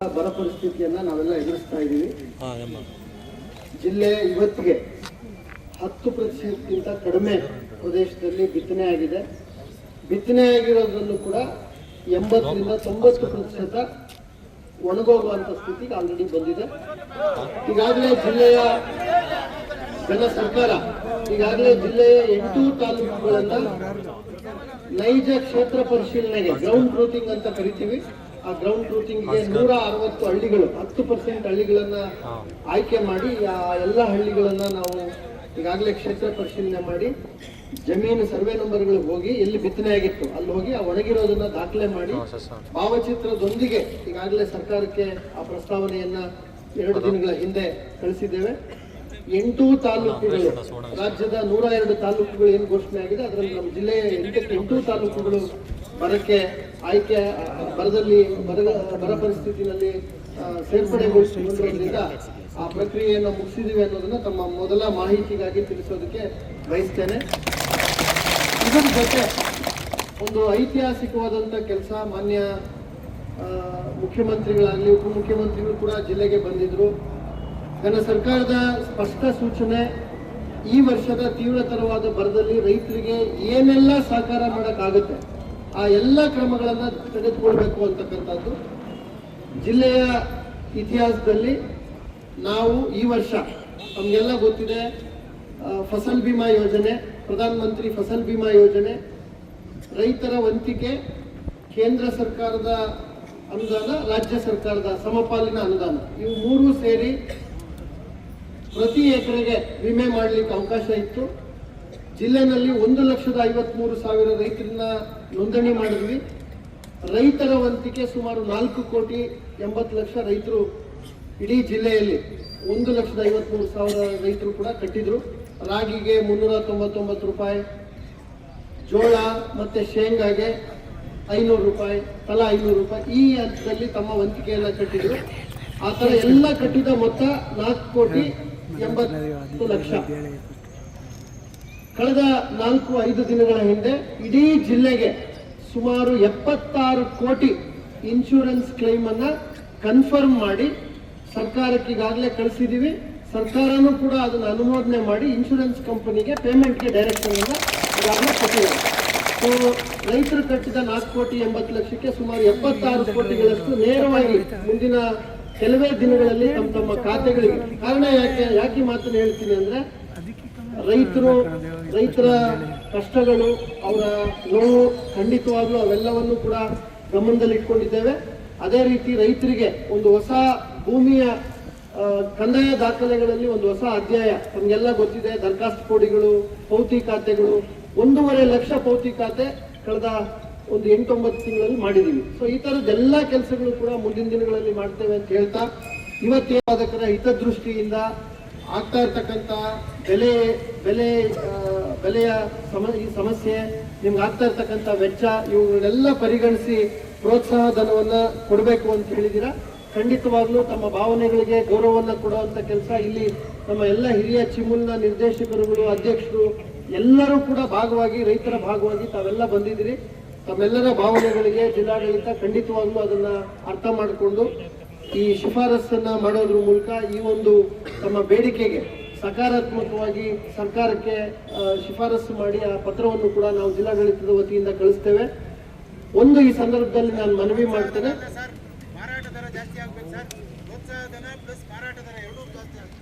ಬರ ಪರಿಸ್ಥಿತಿಯನ್ನ ನಾವೆಲ್ಲ ಎದುರಿಸ್ತಾ ಇದ್ದೀವಿ. ಜಿಲ್ಲೆ ಇವತ್ತಿಗೆ 10%ಗಿಂತ ಕಡಿಮೆ ಪ್ರದೇಶದಲ್ಲಿ ಬಿತ್ತನೆ ಆಗಿದೆ. ಬಿತ್ತನೆ ಆಗಿರೋದ್ರಲ್ಲೂ ಕೂಡ 80ರಿಂದ 90% ಒಣಗೋಗುವಂತ ಸ್ಥಿತಿಗೆ ಆಲ್ರೆಡಿ ಬಂದಿದೆ. ಈಗಾಗಲೇ ಜಿಲ್ಲೆಯ ಸರ್ಕಾರ ಈಗಾಗಲೇ ಜಿಲ್ಲೆಯ 8 ತಾಲೂಕುಗಳನ್ನ ನೈಜ ಕ್ಷೇತ್ರ ಪರಿಶೀಲನೆಗೆ ಗ್ರೌಂಡ್ ಟ್ರೂತಿಂಗ್ ಅಂತ ಕರಿತೀವಿ. ಆ ಗ್ರೌಂಡ್ ಟ್ರೂತಿಂಗ್ಗೆ 160 ಹಳ್ಳಿಗಳು 10% ಹಳ್ಳಿಗಳನ್ನ ಆಯ್ಕೆ ಮಾಡಿ ಆ ಎಲ್ಲ ಹಳ್ಳಿಗಳನ್ನ ನಾವು ಈಗಾಗಲೇ ಕ್ಷೇತ್ರ ಪರಿಶೀಲನೆ ಮಾಡಿ ಜಮೀನು ಸರ್ವೆ ನಂಬರ್ಗಳಿಗೆ ಹೋಗಿ ಎಲ್ಲಿ ಬಿತ್ತನೆ ಆಗಿತ್ತು ಅಲ್ಲಿ ಹೋಗಿ ಆ ಒಣಗಿರೋದನ್ನ ದಾಖಲೆ ಮಾಡಿ ಭಾವಚಿತ್ರದೊಂದಿಗೆ ಈಗಾಗಲೇ ಸರ್ಕಾರಕ್ಕೆ ಆ ಪ್ರಸ್ತಾವನೆಯನ್ನ 2 ದಿನಗಳ ಹಿಂದೆ ಕಳಿಸಿದ್ದೇವೆ. 8 ತಾಲೂಕುಗಳು ರಾಜ್ಯದ 102 ತಾಲೂಕುಗಳು ಏನು ಘೋಷಣೆ ಆಗಿದೆ ಅದರಲ್ಲಿ ನಮ್ಮ ಜಿಲ್ಲೆಯ 8 ತಾಲೂಕುಗಳು ಬರಕ್ಕೆ ಆಯ್ಕೆ ಬರ ಪರಿಸ್ಥಿತಿನಲ್ಲಿ ಸೇರ್ಪಡೆಗೊಳಿಸಿರೋದ್ರಿಂದ ಆ ಪ್ರಕ್ರಿಯೆಯನ್ನು ಮುಗಿಸಿದೀವಿ ಅನ್ನೋದನ್ನ ತಮ್ಮ ಮೊದಲ ಮಾಹಿತಿಗಾಗಿ ತಿಳಿಸೋದಕ್ಕೆ ಬಯಸ್ತೇನೆ. ಇದರ ಜೊತೆ ಒಂದು ಐತಿಹಾಸಿಕವಾದಂಥ ಕೆಲಸ ಮಾನ್ಯ ಮುಖ್ಯಮಂತ್ರಿಗಳಾಗಲಿ ಉಪಮುಖ್ಯಮಂತ್ರಿಗಳು ಕೂಡ ಜಿಲ್ಲೆಗೆ ಬಂದಿದ್ರು. ನನ್ನ ಸರ್ಕಾರದ ಸ್ಪಷ್ಟ ಸೂಚನೆ ಈ ವರ್ಷದ ತೀವ್ರತರವಾದ ಬರದಲ್ಲಿ ರೈತರಿಗೆ ಏನೆಲ್ಲ ಸಹಕಾರ ಮಾಡೋಕ್ಕಾಗುತ್ತೆ ಆ ಎಲ್ಲ ಕ್ರಮಗಳನ್ನು ತೆಗೆದುಕೊಳ್ಬೇಕು ಅಂತಕ್ಕಂಥದ್ದು. ಜಿಲ್ಲೆಯ ಇತಿಹಾಸದಲ್ಲಿ ನಾವು ಈ ವರ್ಷ ನಮಗೆಲ್ಲ ಗೊತ್ತಿದೆ ಫಸಲ್ ಬಿಮಾ ಯೋಜನೆ, ಪ್ರಧಾನ ಮಂತ್ರಿ ಫಸಲ್ ಬಿಮಾ ಯೋಜನೆ, ರೈತರ ವಂತಿಕೆ, ಕೇಂದ್ರ ಸರ್ಕಾರದ ಅನುದಾನ, ರಾಜ್ಯ ಸರ್ಕಾರದ ಸಮಪಾಲಿನ ಅನುದಾನ, ಇವು 3 ಸೇರಿ ಪ್ರತಿ ಎಕರೆಗೆ ವಿಮೆ ಮಾಡಲಿಕ್ಕೆ ಅವಕಾಶ ಇತ್ತು. ಜಿಲ್ಲೆನಲ್ಲಿ 1,53,000 ರೈತರನ್ನ ನೋಂದಣಿ ಮಾಡಿದ್ವಿ. ರೈತರ ವಂತಿಕೆ ಸುಮಾರು 4,80,00,000 ರೈತರು ಇಡೀ ಜಿಲ್ಲೆಯಲ್ಲಿ 1,53,000 ರೈತರು ಕೂಡ ಕಟ್ಟಿದ್ರು. ರಾಗಿಗೆ 399 ರೂಪಾಯಿ, ಜೋಳ ಮತ್ತೆ ಶೇಂಗಾಗೆ 500 ರೂಪಾಯಿ, ತಲಾ 500 ರೂಪಾಯಿ ಈ ಹಂತದಲ್ಲಿ ತಮ್ಮ ವಂತಿಕೆಯನ್ನ ಕಟ್ಟಿದ್ರು. ಆ ಥರ ಎಲ್ಲ ಕಟ್ಟಿದ ಮೊತ್ತ 4,80,00,000. ಕಳೆದ 4-5 ದಿನಗಳ ಹಿಂದೆ ಇಡೀ ಜಿಲ್ಲೆಗೆ ಸುಮಾರು 76 ಕೋಟಿ ಇನ್ಶೂರೆನ್ಸ್ ಕ್ಲೈಮ್ ಅನ್ನ ಕನ್ಫರ್ಮ್ ಮಾಡಿ ಸರ್ಕಾರಕ್ಕೆ ಈಗಾಗಲೇ ಕಳಿಸಿದೀವಿ. ಸರ್ಕಾರನೂ ಕೂಡ ಅದನ್ನು ಅನುಮೋದನೆ ಮಾಡಿ ಇನ್ಶೂರೆನ್ಸ್ ಕಂಪನಿಗೆ ಪೇಮೆಂಟ್ಗೆ ಡೈರೆಕ್ಷನ್ ಅನ್ನ ಈಗಾಗಲೇ ಕೊಟ್ಟಿದ್ದಾರೆ. ಸೊ ರೈತರು ಕಟ್ಟಿದ 4,80,00,000ಕ್ಕೆ ಸುಮಾರು 76 ಕೋಟಿಗಳಷ್ಟು ನೇರವಾಗಿ ಮುಂದಿನ ಕೆಲವೇ ದಿನಗಳಲ್ಲಿ ತಮ್ಮ ಖಾತೆಗಳಿಗೆ. ಕಾರಣ ಯಾಕೆ ಮಾತನ್ನು ಹೇಳ್ತೀನಿ ಅಂದ್ರೆ ರೈತರ ಕಷ್ಟಗಳು, ಅವರ ನೋವು ಖಂಡಿತವಾಗ್ಲೂ ಅವೆಲ್ಲವನ್ನು ಕೂಡ ಗಮನದಲ್ಲಿ ಇಟ್ಕೊಂಡಿದ್ದೇವೆ. ಅದೇ ರೀತಿ ರೈತರಿಗೆ ಒಂದು ಹೊಸ ಭೂಮಿಯ ಕಂದಾಯ ದಾಖಲೆಗಳಲ್ಲಿ ಒಂದು ಹೊಸ ಅಧ್ಯಾಯ ನಮಗೆಲ್ಲ ಗೊತ್ತಿದೆ. ದರಖಾಸ್ತು ಕೋಡಿಗಳು, ಪೌತಿ ಖಾತೆಗಳು, 1.5 ಲಕ್ಷ ಪೌತಿ ಖಾತೆ ಕಳೆದ ಒಂದು 8-9 ತಿಂಗಳಲ್ಲಿ ಮಾಡಿದೀವಿ. ಸೊ ಈ ತರದ್ದೆಲ್ಲ ಕೆಲಸಗಳು ಕೂಡ ಮುಂದಿನ ದಿನಗಳಲ್ಲಿ ಮಾಡ್ತೇವೆ ಅಂತ ಹೇಳ್ತಾ, ಇವತ್ತೇ ಉತ್ಪಾದಕರ ಹಿತದೃಷ್ಟಿಯಿಂದ ಆಗ್ತಾ ಇರ್ತಕ್ಕಂಥ ಬೆಲೆಯ ಈ ಸಮಸ್ಯೆ, ನಿಮ್ಗೆ ಆಗ್ತಾ ಇರ್ತಕ್ಕಂಥ ವೆಚ್ಚ, ಇವುಗಳನ್ನೆಲ್ಲ ಪರಿಗಣಿಸಿ ಪ್ರೋತ್ಸಾಹ ಧನವನ್ನ ಕೊಡಬೇಕು ಅಂತ ಹೇಳಿದ್ದೀರಾ. ಖಂಡಿತವಾಗ್ಲೂ ತಮ್ಮ ಭಾವನೆಗಳಿಗೆ ಗೌರವವನ್ನು ಕೊಡುವಂತ ಕೆಲಸ ಇಲ್ಲಿ ನಮ್ಮ ಎಲ್ಲ ಹಿರಿಯ ಚಿಮುಲ್ನ ನಿರ್ದೇಶಕರುಗಳು, ಅಧ್ಯಕ್ಷರು ಎಲ್ಲರೂ ಕೂಡ ಭಾಗವಾಗಿ, ರೈತರ ಭಾಗವಾಗಿ ತಾವೆಲ್ಲ ಬಂದಿದ್ದೀರಿ. ತಮ್ಮೆಲ್ಲರ ಭಾವನೆಗಳಿಗೆ ಜಿಲ್ಲಾಡಳಿತ ಖಂಡಿತವಾಗ್ಲೂ ಅದನ್ನ ಅರ್ಥ ಮಾಡಿಕೊಂಡು ಈ ಶಿಫಾರಸನ್ನ ಮಾಡೋದ್ರ ಮೂಲಕ ಈ ಒಂದು ತಮ್ಮ ಬೇಡಿಕೆಗೆ ಸಕಾರಾತ್ಮಕವಾಗಿ ಸರ್ಕಾರಕ್ಕೆ ಶಿಫಾರಸು ಮಾಡಿ ಆ ಪತ್ರವನ್ನು ಕೂಡ ನಾವು ಜಿಲ್ಲಾಡಳಿತದ ವತಿಯಿಂದ ಕಳಿಸ್ತೇವೆ. ಒಂದು ಈ ಸಂದರ್ಭದಲ್ಲಿ ನಾನು ಮನವಿ ಮಾಡ್ತೇನೆ,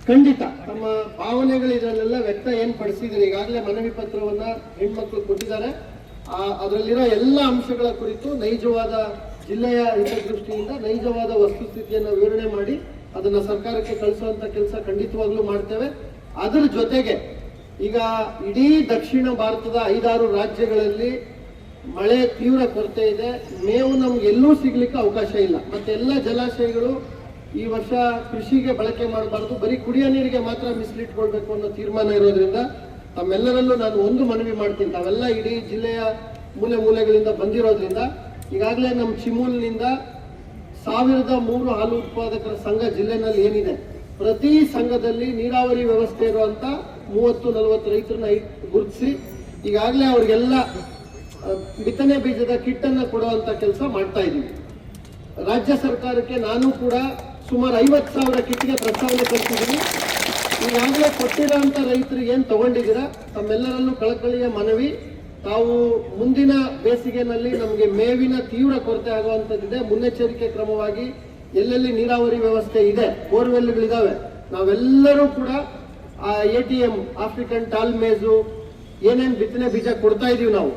ಖಂಡಿತ ತಮ್ಮ ಭಾವನೆಗಳು ಇದರಲ್ಲೆಲ್ಲ ವ್ಯಕ್ತ ಏನ್ ಪಡಿಸಿದ್ರೆ ಈಗಾಗಲೇ ಮನವಿ ಪತ್ರವನ್ನ ಹೆಣ್ಮಕ್ಳು ಕೊಟ್ಟಿದ್ದಾರೆ. ಅದರಲ್ಲಿರೋ ಎಲ್ಲ ಅಂಶಗಳ ಕುರಿತು ನೈಜವಾದ ಜಿಲ್ಲೆಯ ಹಿತದೃಷ್ಟಿಯಿಂದ ನೈಜವಾದ ವಸ್ತುಸ್ಥಿತಿಯನ್ನು ವಿವರಣೆ ಮಾಡಿ ಅದನ್ನ ಸರ್ಕಾರಕ್ಕೆ ಕಳಿಸುವಂತ ಕೆಲಸ ಖಂಡಿತವಾಗ್ಲೂ ಮಾಡ್ತೇವೆ. ಅದರ ಜೊತೆಗೆ ಈಗ ಇಡೀ ದಕ್ಷಿಣ ಭಾರತದ 5-6 ರಾಜ್ಯಗಳಲ್ಲಿ ಮಳೆ ತೀವ್ರ ಕೊರತೆ ಇದೆ. ಮೇವು ನಮ್ಗೆ ಎಲ್ಲೂ ಸಿಗ್ಲಿಕ್ಕೆ ಅವಕಾಶ ಇಲ್ಲ. ಮತ್ತೆ ಎಲ್ಲ ಜಲಾಶಯಗಳು ಈ ವರ್ಷ ಕೃಷಿಗೆ ಬಳಕೆ ಮಾಡಬಾರ್ದು, ಬರೀ ಕುಡಿಯೋ ನೀರಿಗೆ ಮಾತ್ರ ಮೀಸಲಿಟ್ಕೊಳ್ಬೇಕು ಅನ್ನೋ ತೀರ್ಮಾನ ಇರೋದ್ರಿಂದ ತಮ್ಮೆಲ್ಲರಲ್ಲೂ ನಾನು ಒಂದು ಮನವಿ ಮಾಡ್ತೀನಿ. ತಾವೆಲ್ಲ ಇಡೀ ಜಿಲ್ಲೆಯ ಮೂಲೆಗಳಿಂದ ಬಂದಿರೋದ್ರಿಂದ ಈಗಾಗಲೇ ನಮ್ಮ ಚಿಮೂಲ್ನಿಂದ 1003 ಹಾಲು ಉತ್ಪಾದಕರ ಸಂಘ ಜಿಲ್ಲೆನಲ್ಲಿ ಏನಿದೆ, ಪ್ರತಿ ಸಂಘದಲ್ಲಿ ನೀರಾವರಿ ವ್ಯವಸ್ಥೆ ಇರುವಂತ 30-40 ರೈತರನ್ನ ಗುರುತಿಸಿ ಈಗಾಗಲೇ ಅವ್ರಿಗೆಲ್ಲ ಬಿತ್ತನೆ ಬೀಜದ ಕಿಟ್ ಅನ್ನ ಕೊಡುವಂತ ಕೆಲಸ ಮಾಡ್ತಾ ಇದ್ದೀವಿ. ರಾಜ್ಯ ಸರ್ಕಾರಕ್ಕೆ ನಾನು ಕೂಡ ಸುಮಾರು 50,000 ಕಿಟ್ಗೆ ಪ್ರಸ್ತಾವನೆ ಕಳಿಸಿದ್ದೀನಿ. ಈಗಾಗಲೇ ಕೊಟ್ಟಿರೋಂಥ ರೈತರಿಗೆ ಏನು ತಗೊಂಡಿದ್ದೀರಾ ತಮ್ಮೆಲ್ಲರಲ್ಲೂ ಕಳಕಳಿಯ ಮನವಿ, ತಾವು ಮುಂದಿನ ಬೇಸಿಗೆನಲ್ಲಿ ನಮಗೆ ಮೇವಿನ ತೀವ್ರ ಕೊರತೆ ಆಗುವಂಥದ್ದಿದೆ. ಮುನ್ನೆಚ್ಚರಿಕೆ ಕ್ರಮವಾಗಿ ಎಲ್ಲೆಲ್ಲಿ ನೀರಾವರಿ ವ್ಯವಸ್ಥೆ ಇದೆ, ಬೋರ್ವೆಲ್ಗಳಿದ್ದಾವೆ, ನಾವೆಲ್ಲರೂ ಕೂಡ ಆ ATM, ಆಫ್ರಿಕನ್ ಟಾಲ್ ಮೇಜು, ಏನೇನು ಬಿತ್ತನೆ ಬೀಜ ಕೊಡ್ತಾ ಇದೀವಿ ನಾವು,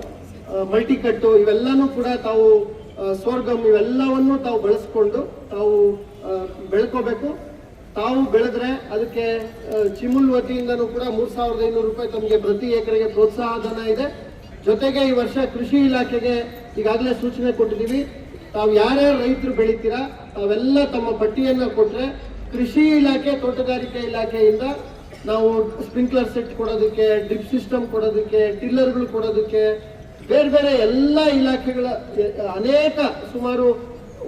ಮಲ್ಟಿಕಟ್ಟು, ಇವೆಲ್ಲನೂ ಕೂಡ ತಾವು ಸೋರ್ಗಮ್ ಇವೆಲ್ಲವನ್ನು ತಾವು ಬಳಸ್ಕೊಂಡು ತಾವು ಬೆಳ್ಕೋಬೇಕು. ತಾವು ಬೆಳೆದ್ರೆ ಅದಕ್ಕೆ ಚಿಮುಲ್ ವತಿಯಿಂದನೂ ಕೂಡ 3,500 ರೂಪಾಯಿ ತಮಗೆ ಪ್ರತಿ ಎಕರೆಗೆ ಪ್ರೋತ್ಸಾಹ ಧನ ಇದೆ. ಜೊತೆಗೆ ಈ ವರ್ಷ ಕೃಷಿ ಇಲಾಖೆಗೆ ಈಗಾಗಲೇ ಸೂಚನೆ ಕೊಟ್ಟಿದ್ದೀವಿ. ತಾವು ಯಾರ್ಯಾರು ರೈತರು ಬೆಳಿತೀರಾ ತಾವೆಲ್ಲ ತಮ್ಮ ಪಟ್ಟಿಯನ್ನು ಕೊಟ್ಟರೆ ಕೃಷಿ ಇಲಾಖೆ, ತೋಟಗಾರಿಕೆ ಇಲಾಖೆಯಿಂದ ನಾವು ಸ್ಪ್ರಿಂಕ್ಲರ್ ಸೆಟ್ ಕೊಡೋದಕ್ಕೆ, ಡ್ರಿಪ್ ಸಿಸ್ಟಮ್ ಕೊಡೋದಕ್ಕೆ, ಟಿಲ್ಲರ್ಗಳು ಕೊಡೋದಕ್ಕೆ, ಬೇರೆ ಬೇರೆ ಎಲ್ಲ ಇಲಾಖೆಗಳ ಅನೇಕ ಸುಮಾರು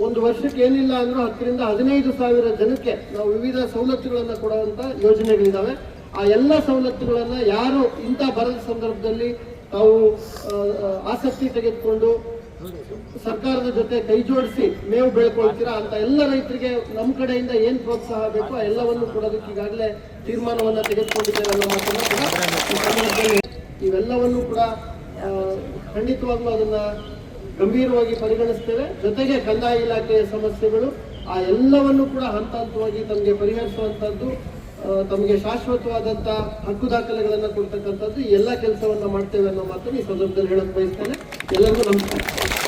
ಒಂದು ವರ್ಷಕ್ಕೆ ಏನಿಲ್ಲ ಅಂದ್ರೂ 10,000 ರಿಂದ 15,000 ಜನಕ್ಕೆ ನಾವು ವಿವಿಧ ಸವಲತ್ತುಗಳನ್ನು ಕೊಡುವಂತ ಯೋಜನೆಗಳಿದಾವೆ. ಆ ಎಲ್ಲ ಸವಲತ್ತುಗಳನ್ನ ಯಾರು ಇಂಥ ಬರದ ಸಂದರ್ಭದಲ್ಲಿ ತಾವು ಆಸಕ್ತಿ ತೆಗೆದುಕೊಂಡು ಸರ್ಕಾರದ ಜೊತೆ ಕೈ ಜೋಡಿಸಿ ಮೇವು ಬೆಳ್ಕೊಳ್ತೀರಾ ಅಂತ ಎಲ್ಲ ರೈತರಿಗೆ ನಮ್ಮ ಕಡೆಯಿಂದ ಏನ್ ಪ್ರೋತ್ಸಾಹ ಬೇಕು ಆ ಎಲ್ಲವನ್ನು ಕೊಡೋದಕ್ಕೆ ಈಗಾಗಲೇ ತೀರ್ಮಾನವನ್ನ ತೆಗೆದುಕೊಂಡಿದ್ದೇವೆ ಅನ್ನೋ ಮಾತನ್ನ ಕೂಡ ಇವೆಲ್ಲವನ್ನು ಕೂಡ ಖಂಡಿತವಾಗ್ಲೂ ಅದನ್ನ ಗಂಭೀರವಾಗಿ ಪರಿಗಣಿಸ್ತೇವೆ. ಜೊತೆಗೆ ಕಂದಾಯ ಇಲಾಖೆಯ ಸಮಸ್ಯೆಗಳು ಆ ಎಲ್ಲವನ್ನು ಕೂಡ ಹಂತ ಹಂತವಾಗಿ ತಮಗೆ ಪರಿಹರಿಸುವಂತದ್ದು, ತಮಗೆ ಶಾಶ್ವತವಾದಂತ ಹಕ್ಕು ದಾಖಲೆಗಳನ್ನು ಕೊಡ್ತಕ್ಕಂಥದ್ದು, ಎಲ್ಲ ಕೆಲಸವನ್ನ ಮಾಡ್ತೇವೆ ಅನ್ನೋ ಮಾತನ್ನು ಈ ಸಂದರ್ಭದಲ್ಲಿ ಹೇಳಕ್ ಬಯಸ್ತೇನೆ. ಎಲ್ಲರಿಗೂ ನಮಸ್ಕಾರ.